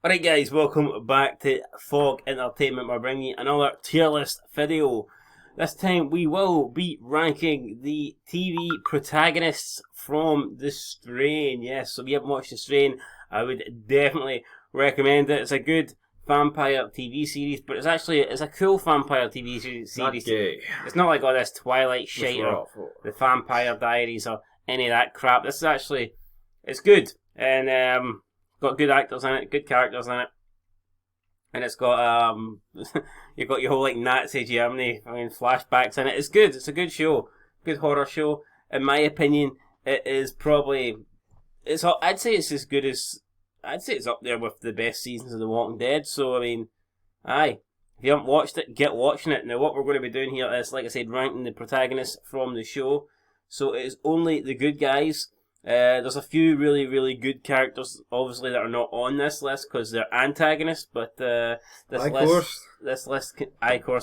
Alright guys, welcome back to Fog Entertainment. We're bringing you another tier list video. This time we will be ranking the TV protagonists from The Strain. Yes, so if you haven't watched The Strain, I would definitely recommend it. It's a good vampire TV series, but it's a cool vampire TV series. Not gay. It's not like all this Twilight shit or the Vampire Diaries or any of that crap. This is actually, it's good. And got good actors in it, good characters in it, and it's got you've got your whole like Nazi Germany, flashbacks in it. It's good. It's a good show, good horror show. In my opinion, it is probably I'd say it's as good as I'd say it's up there with the best seasons of The Walking Dead. So I mean, aye, if you haven't watched it, get watching it. Now what we're going to be doing here is, like I said, ranking the protagonists from the show. So it is only the good guys. There's a few really, really good characters, obviously, that are not on this list because they're antagonists. But this list,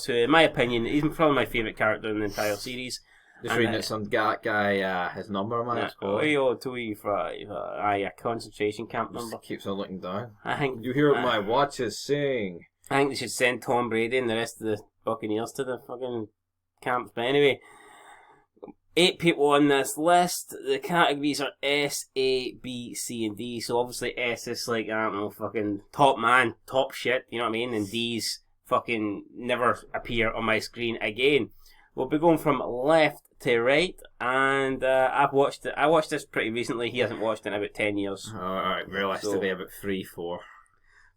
who, in my opinion, he's probably my favourite character in the entire series. Just reading that some guy his number, man. Oh, 2E5. A concentration camp number. Just keeps on looking down. I think you hear what my watch is saying. I think they should send Tom Brady and the rest of the Buccaneers to the fucking camps. But anyway. 8 people on this list. The categories are S, A, B, C, and D. So obviously S is like, I don't know, fucking top man, top shit, you know what I mean? And D's fucking never appear on my screen again. We'll be going from left to right, and I've watched it. I watched this pretty recently. He hasn't watched it in about 10 years. Alright, realistically about 3-4.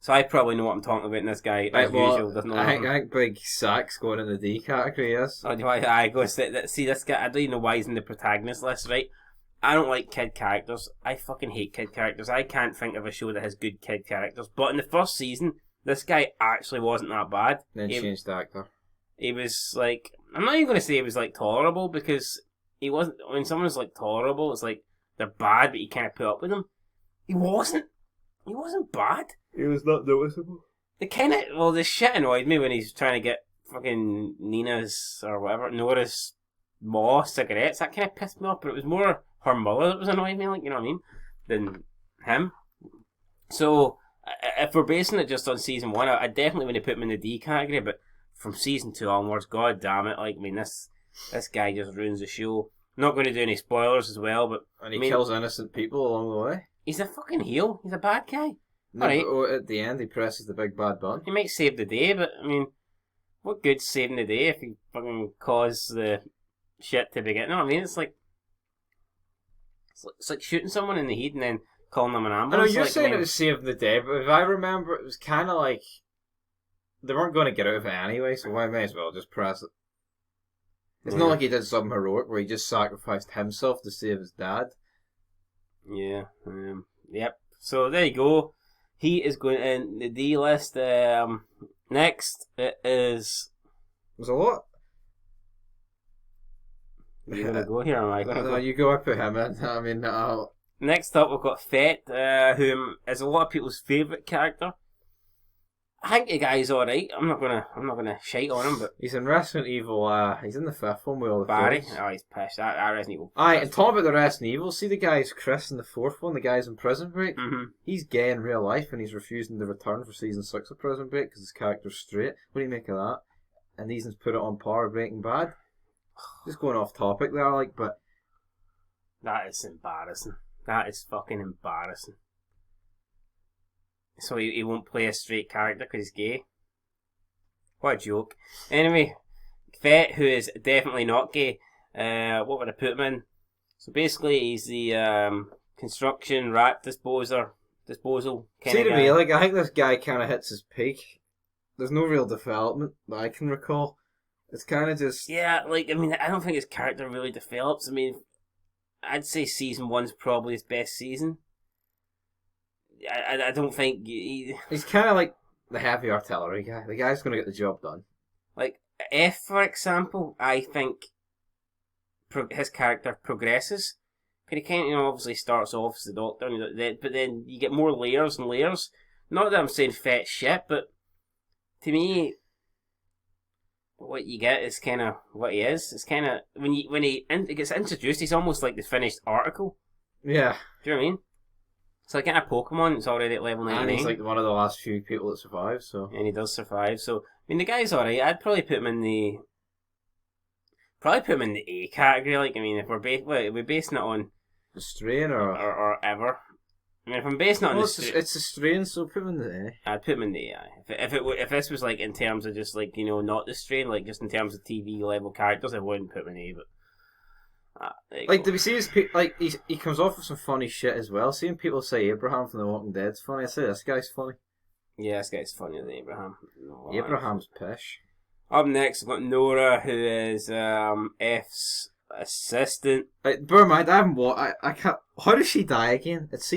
So I probably know what I'm talking about, and this guy, as usual, doesn't know. I think Big Sack's going in the D category, yes. Oh, I go see this guy. I don't even know why he's in the protagonist list, right? I don't like kid characters. I fucking hate kid characters. I can't think of a show that has good kid characters. But in the first season, this guy actually wasn't that bad. Then changed the actor. He was like, I'm not even going to say he was like tolerable, because he wasn't. When someone's like tolerable, it's like they're bad, but you can't put up with them. He wasn't. He wasn't bad. He was not noticeable. The shit annoyed me when he's trying to get fucking Nora's maw cigarettes. That kind of pissed me off, but it was more her mother that was annoying me, like, you know what I mean, than him. So, if we're basing it just on season 1, I definitely want to put him in the D category, but from season 2 onwards, god damn it, like, I mean, this guy just ruins the show. I'm not going to do any spoilers as well, but... And he kills innocent people along the way. He's a fucking heel. He's a bad guy. No, right. But at the end, he presses the big bad button. He might save the day, but, I mean, what good's saving the day if you fucking cause the shit to begin? No, I mean, it's like shooting someone in the head and then calling them an ambulance. I know, you're saying it was saving the day, but if I remember, it was kind of like they weren't going to get out of it anyway, so why may as well just press it. It's not like he did something heroic where he just sacrificed himself to save his dad. Yeah, yep. So there you go. He is going in the D list. Next, it is... There's a lot. You're going to go here, am I going to go? No, you go, I put him in. I mean, Next up, we've got Fett, who is a lot of people's favourite character. I think the guy's alright. I'm not gonna shite on him, but he's in Resident Evil. He's in the 5th one with all the Barry. films. Oh, he's pissed. That Resident Evil. Aye, and talking about the Resident Evil, see the guy's Chris in the 4th one. The guy's in Prison Break. Mm-hmm. He's gay in real life, and he's refusing to return for season 6 of Prison Break because his character's straight. What do you make of that? And these put it on par with Breaking Bad. Just going off topic there, like, but that is embarrassing. That is fucking embarrassing. So he won't play a straight character because he's gay. What a joke. Anyway, Fett, who is definitely not gay, what would I put him in? So basically, he's the construction rat disposal kind see, of guy. To me, like, I think this guy kind of hits his peak. There's no real development that I can recall. It's kind of just... Yeah, like, I mean, I don't think his character really develops. I mean, I'd say season 1's probably his best season. I don't think... He's kind of like the heavy artillery guy. The guy's going to get the job done. Like, F, for example, I think his character progresses. Because he kind of, obviously starts off as the doctor, but then you get more layers and layers. Not that I'm saying Fett shit, but to me, what you get is kind of what he is. It's kind of, when he gets introduced, he's almost like the finished article. Yeah. Do you know what I mean? It's like getting a Pokemon that's already at level 99. And he's like one of the last few people that survive, so... And he does survive, so... I mean, the guy's alright. I'd probably put him in the... Probably put him in the A category, like, I mean, if we're basing it on... The strain, or ever. I mean, if I'm basing it on the strain... It's a strain, so put him in the A. I'd put him in the A. If this was, like, in terms of just, like, you know, not the strain, like, just in terms of TV level characters, I wouldn't put him in A, but... Like, do we see his like he comes off with some funny shit as well. Seeing people say Abraham from The Walking Dead's funny, I say this guy's funny. Yeah, this guy's funnier than Abraham. No, Abraham's pish. Up next, we've got Nora, who is F's assistant. Bear in mind, I haven't watched. I can't. How does she die again? It's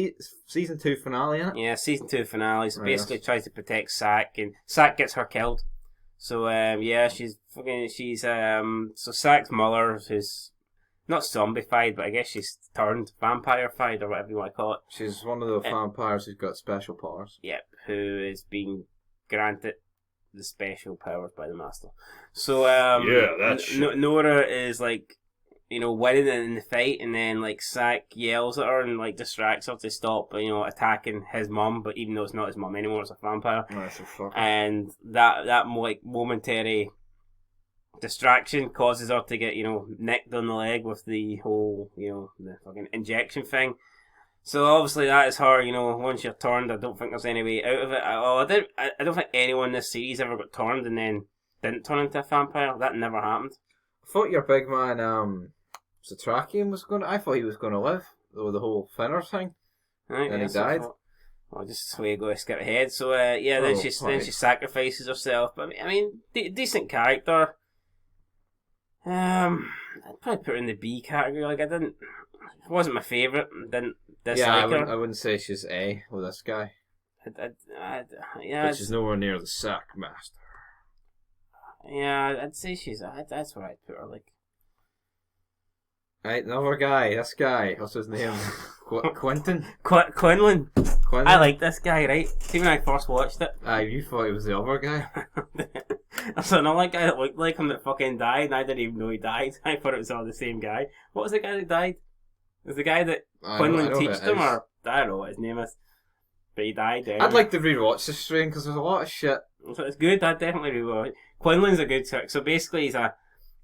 season 2 finale, isn't it? Yeah, season 2 finale. So basically, tries to protect Sack, and Sack gets her killed. So yeah, so Sack's mother, who's not zombified, but I guess she's turned vampire-fied, or whatever you want to call it. She's one of the vampires who's got special powers. Yep, who is being granted the special powers by the Master. So, Nora is, like, you know, winning in the fight, and then, like, Sack yells at her and, like, distracts her to stop, you know, attacking his mum, but even though it's not his mum anymore, it's a vampire. And that like, momentary distraction causes her to get, you know, nicked on the leg with the whole, you know, the fucking injection thing. So obviously that is her, you know, once you're turned, I don't think there's any way out of it. I don't think anyone in this series ever got turned and then didn't turn into a vampire. That never happened. I thought your big man, Satrakian I thought he was going to live, with the whole Finner thing. Right, and he died. Well, just way go skip ahead. So then she sacrifices herself. But I mean, decent character. I'd probably put her in the B category. Like, it wasn't my favourite. Didn't dislike her. I wouldn't say she's A with this guy. Yeah, but she's nowhere near the Sack Master. Yeah, I'd say that's where I'd put her. Like, right, another guy. This guy. What's his name? Quentin. Quinlan. I like this guy, right? See, when I first watched it. You thought he was the other guy. There's another guy that looked like him that fucking died, and I didn't even know he died. I thought it was all the same guy. What was the guy that died? It was the guy that Quinlan teached him, or I don't know what his name is. But he died. I'd like to rewatch this strain because there's a lot of shit. So it's good. I'd definitely rewatch it. Quinlan's a good trick. So basically,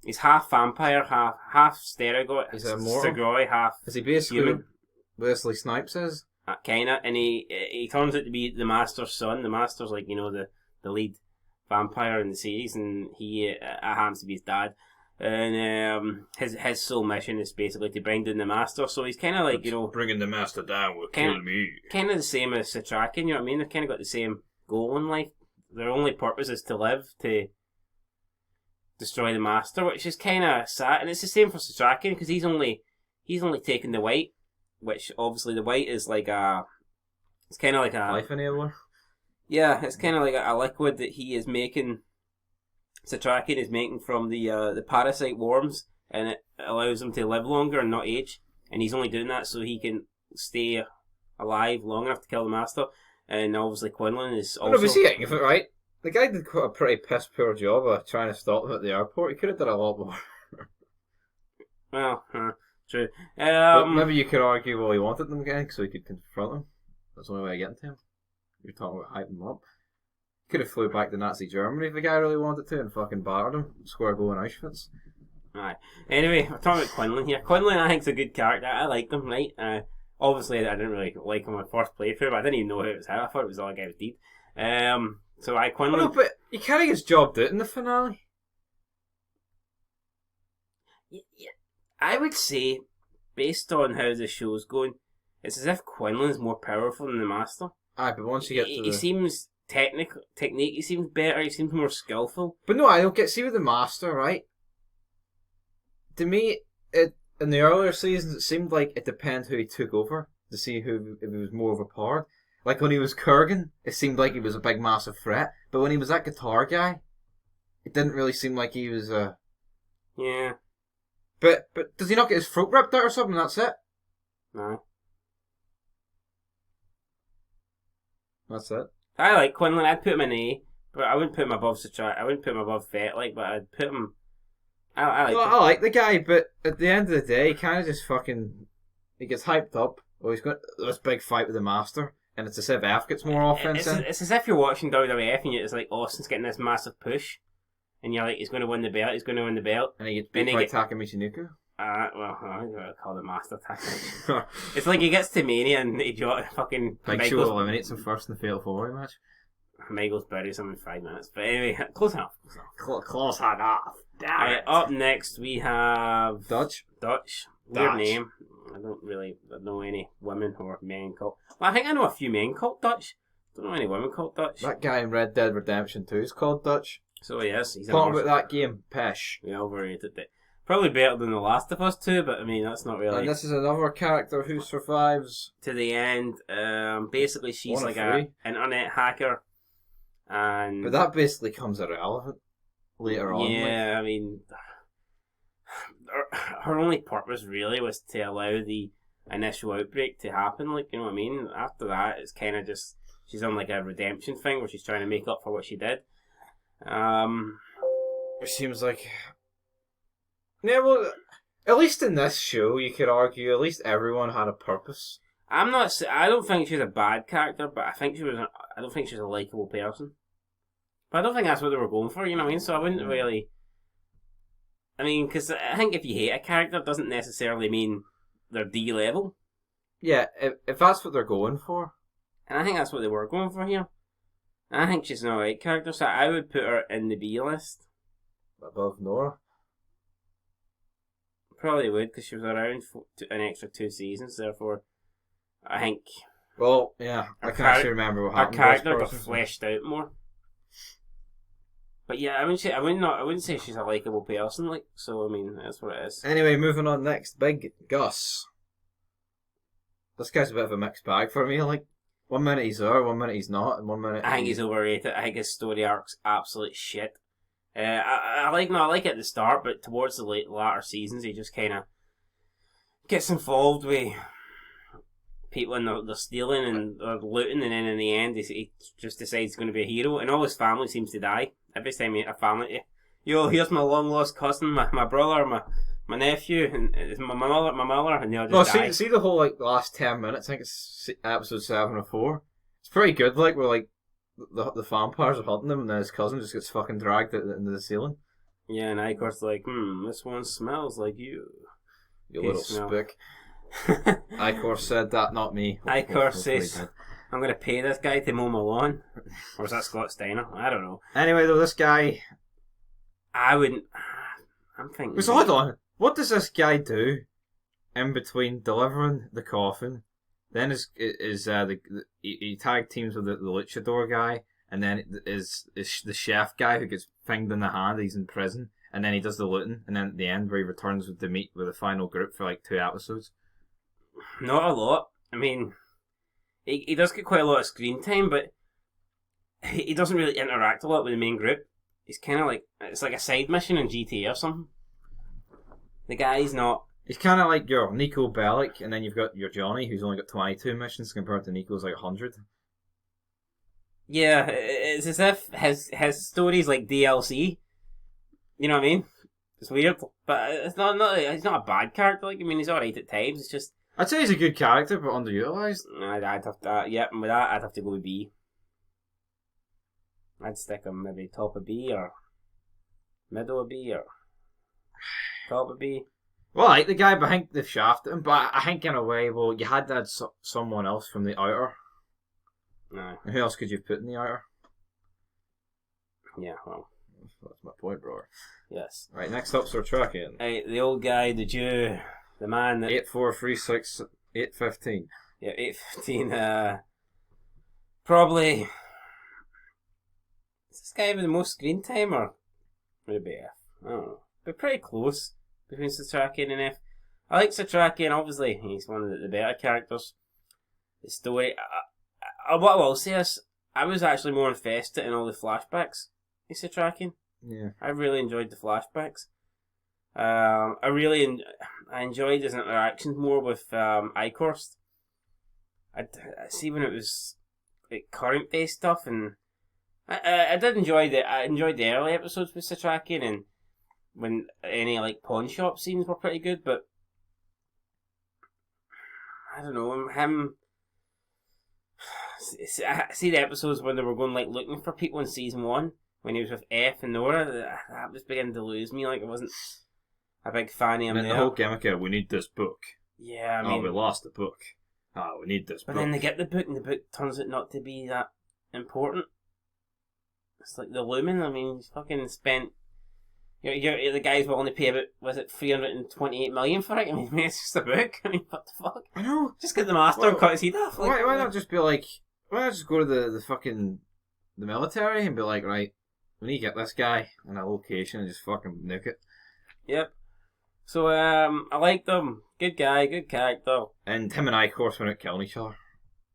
he's half vampire, half steroid. He's immortal. Steroid, half. Is he basically human? Wesley Snipes is? Kinda, and he turns out to be the Master's son. The Master's, like, you know, the lead vampire in the series, and he happens to be his dad. And his sole mission is basically to bring down the Master. So he's kind of like, you know, bringing the Master down will kill me. Kind of the same as Satrakian, you know what I mean? They've kind of got the same goal in life. Their only purpose is to live, to destroy the Master, which is kind of sad. And it's the same for Satrakian, because he's only taken the white, which obviously the white is like it's kind of like a life enabler. Yeah, it's kind of like a liquid that he is making. Satrakian is making from the parasite worms, and it allows him to live longer and not age. And he's only doing that so he can stay alive long enough to kill the Master. And obviously Quinlan is also... No, but see, if it right, the guy did quite a pretty piss poor job of trying to stop him at the airport. He could have done a lot more. Well, true. But maybe you could argue, well, he wanted them again so he could confront him. That's the only way of getting to him. You're talking about hyping him up. Could have flew back to Nazi Germany if the guy really wanted to and fucking battered him. Square go in Auschwitz. Aye. Anyway, we're talking about Quinlan here. Quinlan, I think, is a good character. I like him, right? Obviously, I didn't really like him on first playthrough, but I didn't even know who it was. I thought it was the other guy with Deed. So Quinlan... Oh, no, but he kind of gets jobbed out in the finale. Yeah, I would say, based on how the show's going, it's as if Quinlan's more powerful than the Master. Aye, but once you get to he seems... technique, he seems better, he seems more skillful. But no, I don't get... See with the Master, right? To me, in the earlier seasons, it seemed like it depended who he took over to see if he was more overpowered. Like when he was Kurgan, it seemed like he was a big, massive threat. But when he was that guitar guy, it didn't really seem like he was a... Yeah. But does he not get his throat ripped out or something? That's it? No. That's it. I like Quinlan. I'd put him in A, but I wouldn't put him above Satrak. I wouldn't put him above Fett, like, but I'd put him... I like the guy, but at the end of the day, he kind of just fucking... He gets hyped up, Oh, he's got this big fight with the Master, and it's as if F gets more offense in. It's as if you're watching WWF and it's like Austin's getting this massive push, and you're like, he's going to win the belt, And he gets beat by Taka Michinoku. Well, I'm going to call it Master Taka. It's like he gets to Mania and he fucking... Big Show eliminates him first in the Fatal 4-Way match. Michaels buries him in 5 minutes. But anyway, close enough. Close enough. Damn it. Up next we have... Dutch. Weird name. I don't really know any women or men called... Well, I think I know a few men called Dutch. Don't know any women called Dutch. That guy in Red Dead Redemption 2 is called Dutch. So yes, he's talking about that game, Pesh. Yeah, overrated it. Probably better than The Last of Us 2, but I mean, that's not really... And this is another character who survives... to the end. Basically, she's like an internet hacker. And but that basically comes irrelevant later on. Yeah, I mean... Her only purpose really was to allow the initial outbreak to happen, like, you know what I mean? After that, it's kind of just... She's on like a redemption thing where she's trying to make up for what she did. It seems like... Yeah, well, at least in this show, you could argue, at least everyone had a purpose. I don't think she's a bad character, but I don't think she's a likeable person. But I don't think that's what they were going for, you know what I mean? So I wouldn't really... I mean, because I think if you hate a character, it doesn't necessarily mean they're D-level. Yeah, if that's what they're going for. And I think that's what they were going for here. And I think she's an alright character, so I would put her in the B list. Above Nora? Probably would, because she was around for an extra 2 seasons, therefore I think... Well, yeah, I can actually remember what happened. Her character got fleshed out more. But yeah, I wouldn't say she's a likeable person, like, so I mean, that's what it is. Anyway, moving on next, Big Gus. This guy's a bit of a mixed bag for me, like, 1 minute he's there, 1 minute he's not, and 1 minute... I think he's overrated. I think his story arc's absolute shit. I like it at the start, but towards the latter seasons, he just kind of gets involved with people and they're stealing and they're looting, and then in the end, he just decides he's going to be a hero, and all his family seems to die. Every time a family, here's my long lost cousin, my brother, my nephew, and my mother, and they'll just die. See the whole like last 10 minutes. I think it's episode 7 or 4. It's pretty good. Like where like the vampires are hunting him, and then his cousin just gets fucking dragged into the ceiling. Yeah, and Icor's like, this one smells like you. You little spook. Icor said that, not me. Icor says, I'm going to pay this guy to mow my lawn. Or is that Scott Steiner? I don't know. Anyway, though, this guy... I'm thinking... So hold on. What does this guy do in between delivering the coffin, then he tag teams with the luchador guy, and then is the chef guy who gets finged in the hand, he's in prison, and then he does the looting, and then at the end where he returns with the final group for like 2 episodes? Not a lot. I mean, he does get quite a lot of screen time, but he doesn't really interact a lot with the main group. He's kind of like, it's like a side mission in GTA or something. The guy's not... He's kind of like your Nico Bellic, and then you've got your Johnny, who's only got 22 missions compared to Nico's like 100. Yeah, it's as if his story's like DLC. You know what I mean? It's weird, but it's not he's not a bad character. Like, I mean, he's alright at times. It's just... I'd say he's a good character, but underutilized. I'd have to, and with that, I'd have to go with B. I'd stick him maybe top of B, or middle of B, or top of B. Well, I like the guy, but I think they've shafted him. But I think in a way, well, you had to add someone else from the outer. No. And who else could you put in the outer? Yeah, well. That's my point, brother. Yes. Right, next up, Sir Tracking. Right, the old guy, the Jew, the man that... 8436 815. Yeah, 815. Probably... Is this guy having the most screen time, or would it be F? I don't know. But pretty close between Satrakian and F. I like Satrakian, obviously. He's one of the better characters. The story... what I will say is, I was actually more invested in all the flashbacks in Satrakian. Yeah. I really enjoyed the flashbacks. I enjoyed his interactions more with Icorst. I see when it was like current based stuff, and I did enjoy the early episodes with Satrakian, and when any like pawn shop scenes were pretty good, but I don't know, him... I see the episodes when they were going, like, looking for people in season 1, when he was with F and Nora, that was beginning to lose me, like, I wasn't a big fan of him there. The whole gimmick of, we need this book. Yeah, I mean... we lost the book. We need this book. But then they get the book, and the book turns out not to be that important. It's like the Lumen, I mean, he's fucking spent... You're the guy's willing to pay about, was it 328 million for it? I mean, it's just a book. I mean, what the fuck? I know. Just get the master and cut his head off. Like, why not just be like, why not just go to the fucking, the military and be like, right, we need to get this guy in a location and just fucking nuke it. Yep. So, I liked him. Good guy, good character. And him and I, of course, went out killing each other.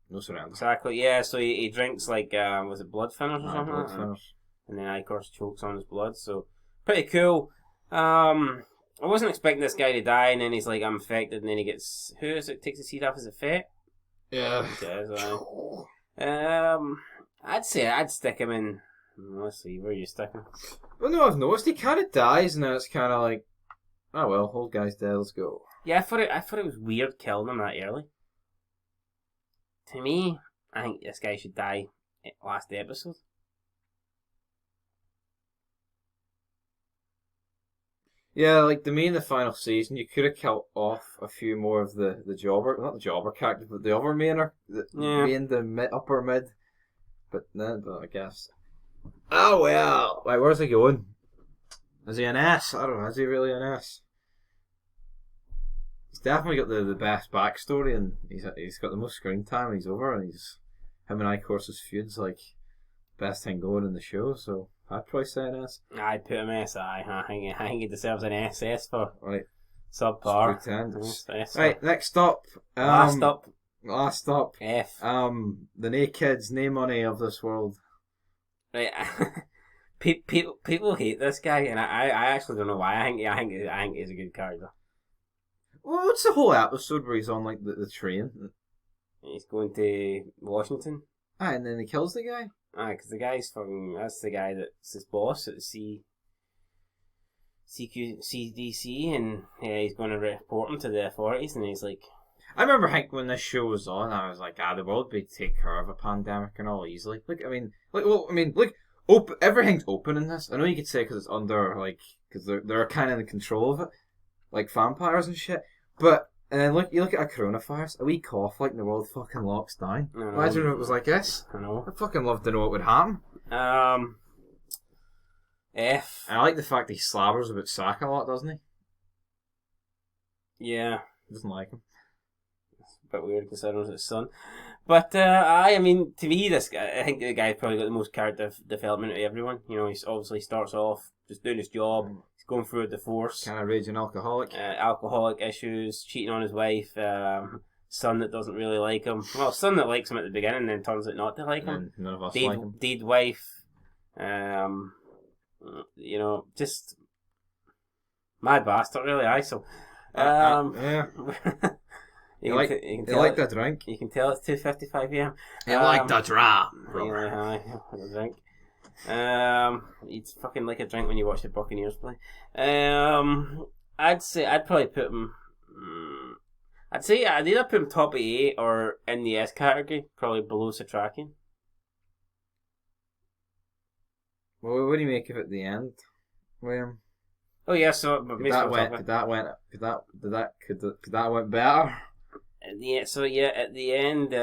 No surrender. Exactly, yeah, so he drinks like, was it blood thinners or something? Blood thinners. And then I, of course, chokes on his blood, so... Pretty cool. I wasn't expecting this guy to die, and then he's like, I'm infected, and then he gets... Who is it takes his heat off as a Fett? Yeah. I'd say I'd stick him in... Let's see, where are you sticking? Well, no, I've noticed he kind of dies, and then it's kind of like, oh well, old guy's dead, let's go. Yeah, I thought it was weird killing him that early. To me, I think this guy should die last episode. Yeah, like to me in the final season, you could have killed off a few more of the jobber, not the jobber characters, but the other main, the upper mid. But then, I guess. Oh well. Wait, where's he going? Is he an S? I don't know. Is he really an S? He's definitely got the best backstory, and he's got the most screen time. He's over, and him and I, of course, his feud's like best thing going in the show. So I'd probably say an S. I'd put him SI. I think he deserves an SS for right. Subpar. Right, next stop. Last stop. F. The nay kids, nay money of this world. Right. People hate this guy, and I actually don't know why. I think he's a good character. Well, what's the whole episode where he's on like the train? He's going to Washington. And then he kills the guy. Because the guy's that's the guy that's his boss at the CDC, and he's going to report him to the authorities, and he's like... I remember Hank when this show was on, I was like, the world would take care of a pandemic and all easily. Everything's open in this. I know you could say because it's under, like, because they're kind of in control of it, like vampires and shit. But and then you look at a coronavirus, a wee cough, like the world fucking locks down. Imagine if it was like this. I know. I'd fucking love to know what would happen. F. I like the fact he slabbers about Sack a lot, doesn't he? Yeah. Doesn't like him. It's a bit weird considering it's his son. But, I mean, to me, this guy, I think the guy's probably got the most character development of everyone. You know, he obviously starts off just doing his job. He's going through a divorce. Kind of raging alcoholic. Alcoholic issues, cheating on his wife, son that doesn't really like him. Well, son that likes him at the beginning and then turns out not to like him. None of us like him. Dead wife. You know, just mad bastard, really. So, yeah. You like the drink. You can tell it's 2:55 p.m. You like the drink. The drink. You'd fucking like a drink when you watch the Buccaneers play. I'd say I'd probably put him. I'd say I'd either put him top of A or in the S category, probably below Satrakian. Well, what do you make of it at the end, William? Oh yeah, so could that went better? Yeah, so yeah, at the end,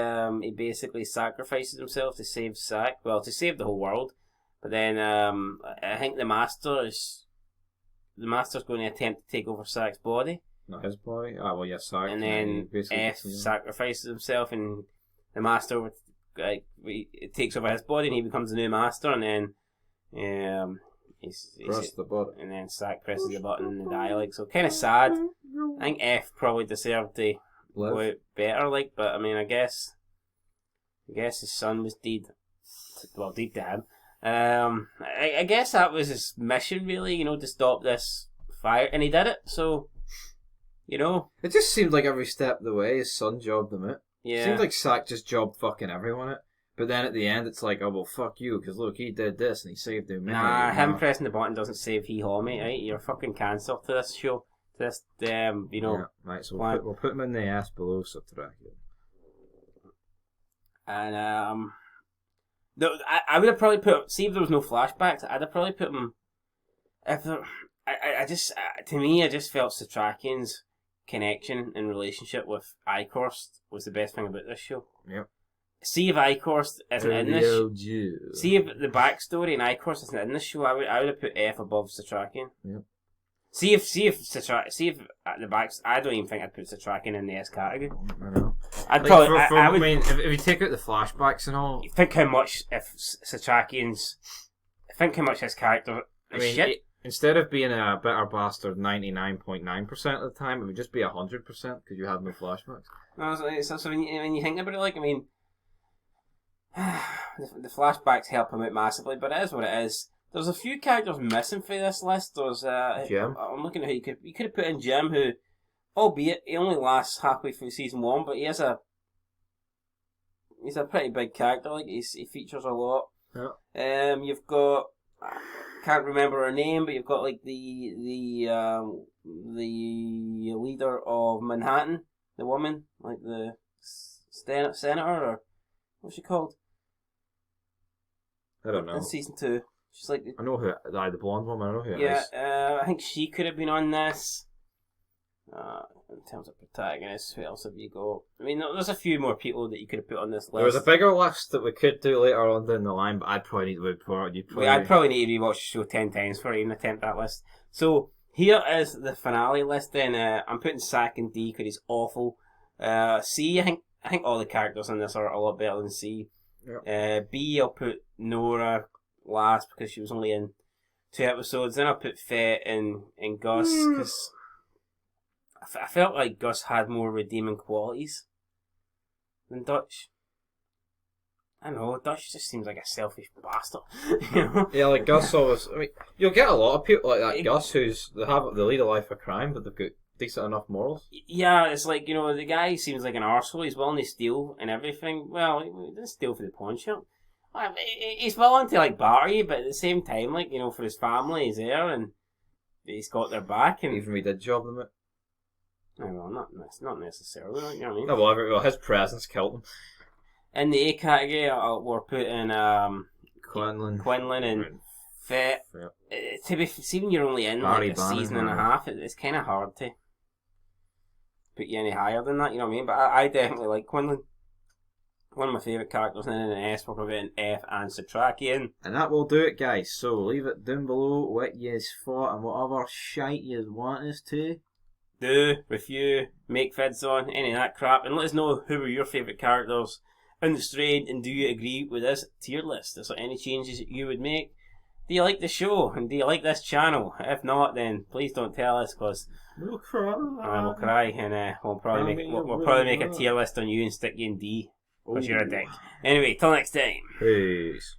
he basically sacrifices himself to save Sack. Well, to save the whole world. But then, I think the Master's going to attempt to take over Sack's body. Not his body. Well, yes, Sack. And then F sacrifices himself, and the Master takes over his body, and he becomes the new Master. And then, press the button. And then Sack presses the button and they die. Like, so kind of sad. I think F probably deserved to go out better. Like, but I mean, I guess his son was dead. Well, dead to him. I guess that was his mission, really. You know, to stop this fire, and he did it. So, you know, it just seemed like every step of the way, his son jobbed him out. Yeah, it seemed like Sack just jobbed fucking everyone out. But then at the end, it's like, oh, well, fuck you, because look, he did this, and he saved him. Nah, him pressing the button doesn't save hee-haw, mate, right? You're fucking cancelled to this show. Just, you know... Yeah, right, so we'll put him in the S below Satrakian. And, no, I would have probably put... See if there was no flashbacks, I'd have probably put him... If there, I just... to me, I just felt Satrakian's connection and relationship with Icorst was the best thing about this show. Yep. See if Icorst isn't in this... See if the backstory in Icorst isn't in this show, I would have put F above Satrakian. Yep. See if at the backs. I don't even think I'd put Satrakian in the S category. I know. I'd probably. I mean, if you take out the flashbacks and all, think how much if Satrakian's. Think how much his character. I mean, shit. Instead of being a bitter bastard 99.9% of the time, it would just be 100% because you have no flashbacks. No, so when you think about it, like, I mean, the flashbacks help him out massively, but it is what it is. There's a few characters missing for this list. There's Jim. I'm looking at who you could have put in Jim, who, albeit he only lasts halfway through season 1, but he's a pretty big character. Like he features a lot. Yeah. You've got, I can't remember her name, but you've got like the leader of Manhattan, the woman, like the senator, or what's she called? I don't know. In season 2. She's like I know who the blonde woman. I know who it is. Yeah, I think she could have been on this. In terms of protagonists, who else have you got? I mean, there's a few more people that you could have put on this list. There was a bigger list that we could do later on down the line, but I'd probably need to I'd probably need to rewatch the show 10 times for even attempt that list. So here is the finale list. Then I'm putting Sack in D because he's awful. C, I think all the characters in this are a lot better than C. Yep. B, I'll put Nora last because she was only in 2 episodes. Then I'll put Fett and Gus because I felt like Gus had more redeeming qualities than Dutch. I don't know, Dutch just seems like a selfish bastard. You know? Yeah, like Gus always. I mean, you'll get a lot of people like that. Gus, they lead a life of crime, but they've got decent enough morals. Yeah, it's like, you know, the guy seems like an arsehole. He's willing to steal and everything. Well, he didn't steal for the pawn shop. He's willing to like barter you, but at the same time, like, you know, for his family, he's there and he's got their back. And even if he did job them it. Oh, well, not necessarily. You know what I mean? No, well, his presence killed him. In the A category, we're putting Quinlan and Fett. Yep. To be seeing you're only in like a season and a half, it's kind of hard to put you any higher than that. You know what I mean? But I definitely like Quinlan. One of my favourite characters in an S, we're putting F and Satrakian. And that will do it, guys. So leave it down below what yous thought and whatever shite yous want us to do, review, make vids on, any of that crap, and let us know who were your favourite characters in the strain, and do you agree with this tier list? Is there any changes that you would make? Do you like the show, and do you like this channel? If not, then please don't tell us, because we'll cry. We'll cry, and we'll probably make a tier list on you and stick you in D, because you're a dick. Anyway, till next time. Peace.